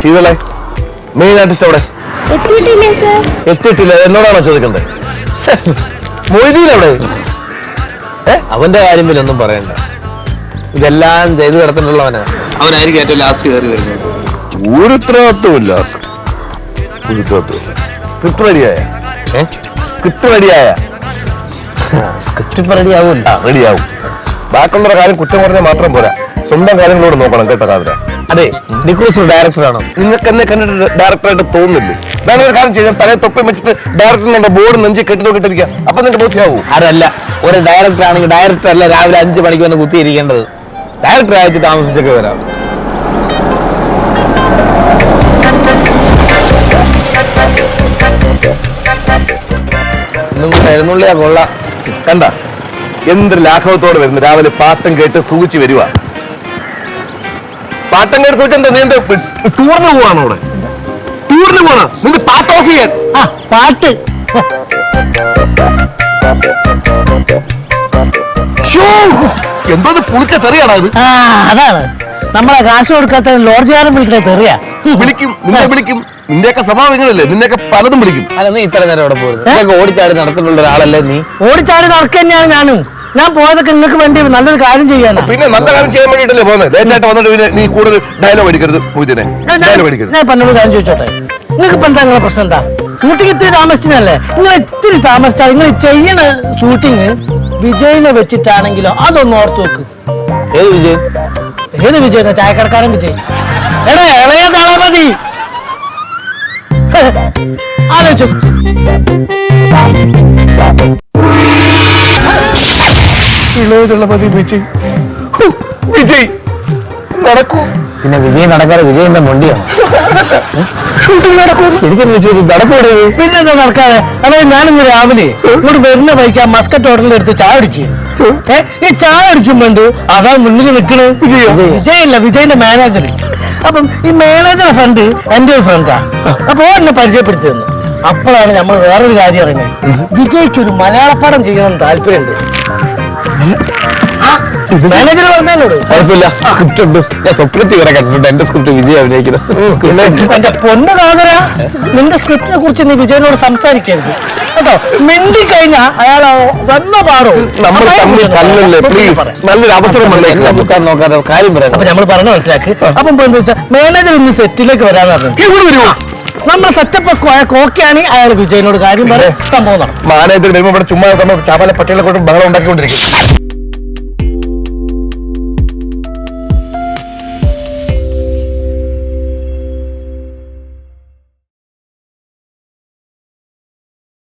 ഇവളെ main artist അവിടെ എത്തിയിട്ടില്ല. എന്നോടാണോ ചോദിക്കണ്ടേ? മൊയ്തീൻ അവിടെ. അവന്റെ കാര്യം പിന്നെ ഒന്നും പറയണ്ട. ഇതെല്ലാം ചെയ്തു കിടത്തിട്ടുള്ളവനാ. അവനായിരിക്കും ഏറ്റവും ലാസ്റ്റ് കയറി വരുന്നത്. ഒരു ഉത്തരവാദിത്വമില്ല. സ്ക്രിപ്റ്റ് റെഡിയായ സ്ക്രിപ്റ്റ് ഇപ്പൊ റെഡിയാവും. റെഡിയാവും. ബാക്കിയുള്ള കാര്യം കുറ്റം പറഞ്ഞാൽ മാത്രം പോരാ, സ്വന്തം കാര്യങ്ങളോട് നോക്കണം കേട്ടോ കാതര. അതെ, നിക്രൂസ് ഡയറക്ടറാണോ? നിങ്ങൾക്ക് എന്നെ കണ്ടിട്ട് ഡയറക്ടറായിട്ട് തോന്നുന്നില്ലേ? വേറൊരു കാര്യം ചെയ്യാൻ തലേ തൊപ്പി വെച്ചിട്ട് ഡയറക്ടറിന്റെ ബോർഡ് നെഞ്ചി കെട്ടി നോക്കിട്ടിരിക്കുക. അപ്പൊ നിങ്ങൾക്ക് ബോധ്യമാവും. അതല്ല, ഒരു ഡയറക്ടർ ആണെങ്കിൽ ഡയറക്ടർ അല്ല രാവിലെ 5 മണിക്ക് വന്ന് കുത്തിയിരിക്കേണ്ടത്. ഡയറക്ടർ ആയിട്ട് താമസിച്ചൊക്കെ വരാം. എഴുന്നള്ളിയാ കൊള്ള. കണ്ട എന്തൊരു ലാഘവത്തോടെ വരുന്നു. രാവിലെ പാട്ടും കേട്ട് സൂചിച്ച് വരുക. പാട്ടും കേട്ട് സൂചിച്ചെന്താ? നീ എന്താ ടൂറിന് പോവാണോ? അവിടെ ടൂറിന് പോണ നിന്റെ പാട്ട് ഓഫ് ചെയ്യാൻ. പാട്ട് എന്തോ പുളിച്ച തെറിയാണോ അത്? അതാണ് നമ്മളെ കാശ് കൊടുക്കാത്ത ലോഡ്ജുകാരൻ വിളിക്കണ തെറിയാ. വിളിക്കും, നിന്നെ വിളിക്കും. നിന്റെയൊക്കെ സ്വഭാവം ഇങ്ങനല്ലേ? നിന്നെയൊക്കെ പലതും വിളിക്കും. അല്ല, നീ ഇത്ര നേരം അവിടെ പോയത് ഓടിച്ചാടി നടത്തിട്ടുള്ള ഒരാളല്ലേ നീ? ഓടിച്ചാടി നടക്കുക തന്നെയാണ് ഞാനും. ഞാൻ പോയതൊക്കെ നിങ്ങൾക്ക് വേണ്ടി നല്ലൊരു കാര്യം ചെയ്യാനാ. പിന്നെ നല്ല കാര്യം ചെയ്യാൻ വേണ്ടിട്ടല്ലേ പോകുന്നത്. ലേറ്റായിട്ട് വന്നിട്ട് പിന്നെ നീ കൂടുതൽ ഡയലോഗ് അടിക്കരുത്. ഞാൻ പന്നോട് കാര്യം ചോദിച്ചോട്ടെ, നിങ്ങൾക്ക് ഇപ്പൊ എന്താ നിങ്ങളെ പ്രശ്നം? എന്താ ഷൂട്ടിങ് ഇത്തിരി താമസിച്ചല്ലേ? നിങ്ങൾ ഇത്തിരി താമസിച്ചാൽ നിങ്ങൾ ചെയ്യണ ഷൂട്ടിങ് വിജയിനെ വെച്ചിട്ടാണെങ്കിലോ അതൊന്ന് ഓർത്ത് നോക്ക്. ഏത് വിജയ്? ഏത് വിജയ്? ചായക്കടക്കാരൻ വിജയ്. എടാ ഇളയ ദളപതി ആലോചിച്ചു. ഇളയതുള്ളപതി വിജയ്. വിജയ് നടക്കൂ. പിന്നെ വിജയ് നടക്കാതെ വിജയന്റെ മൊണ്ടിയാണ്. പിന്നെന്താ നടക്കാതെ? അതായത് ഞാനിന്ന് രാവിലെ ഇങ്ങോട്ട് വരുന്ന വഴിക്ക് ആ മസ്കറ്റ് ഹോട്ടലിൽ എടുത്ത് ചായ അടിക്കുക. ഈ ചായ അടിക്കുമ്പോണ്ട് അതാ മുന്നിൽ നിൽക്കണ് വിജയല്ല, വിജയന്റെ മാനേജർ. അപ്പം ഈ മാനേജർ ഫ്രണ്ട് എന്റെ ഒരു ഫ്രണ്ടാ. അപ്പൊ എന്നെ പരിചയപ്പെടുത്തി തന്നു. അപ്പോഴാണ് നമ്മൾ വേറൊരു കാര്യം അറിയുന്നത്. വിജയ്ക്ക് ഒരു മലയാള പടം ചെയ്യണമെന്ന് താല്പര്യമുണ്ട്. മാനേജർ പറഞ്ഞോട് കുഴപ്പമില്ല, സ്ക്രിപ്റ്റ് ഉണ്ട്. ഞാൻ സ്വപ്നത്തിൽ വരെ കണ്ടിട്ടുണ്ട് എന്റെ സ്ക്രിപ്റ്റ് വിജയ് അഭിനയിക്കുന്നത്. എന്റെ പൊന്ന് കാതര, നിന്റെ സ്ക്രിപ്റ്റിനെ കുറിച്ച് നീ വിജയനോട് സംസാരിക്കരുത് കേട്ടോ. മിണ്ടി കഴിഞ്ഞാ അയാൾ വന്ന പാടോ. നമ്മൾ തമ്മിൽ തല്ലല്ലേ പ്ലീസ്. നല്ലൊരു അവസരം നോക്കാതെ കാര്യം പറയാം. അപ്പൊ നമ്മൾ പറഞ്ഞ മനസ്സിലാക്കി. അപ്പം എന്താ വെച്ചാൽ മാനേജർ ഇന്ന് സെറ്റിലേക്ക് വരാന്ന് പറഞ്ഞു. നമ്മുടെ സെറ്റപ്പ് കോക്കിയാണ് അയാൾ വിജയനോട് കാര്യം പറയാൻ സംഭവം. മാനേജർ വരുമ്പോ ഇവിടെ ചുമ്മാ ചാപ്പാല പട്ടികളെ കൊണ്ട് ബഹളം ഉണ്ടാക്കിക്കൊണ്ടിരിക്കും.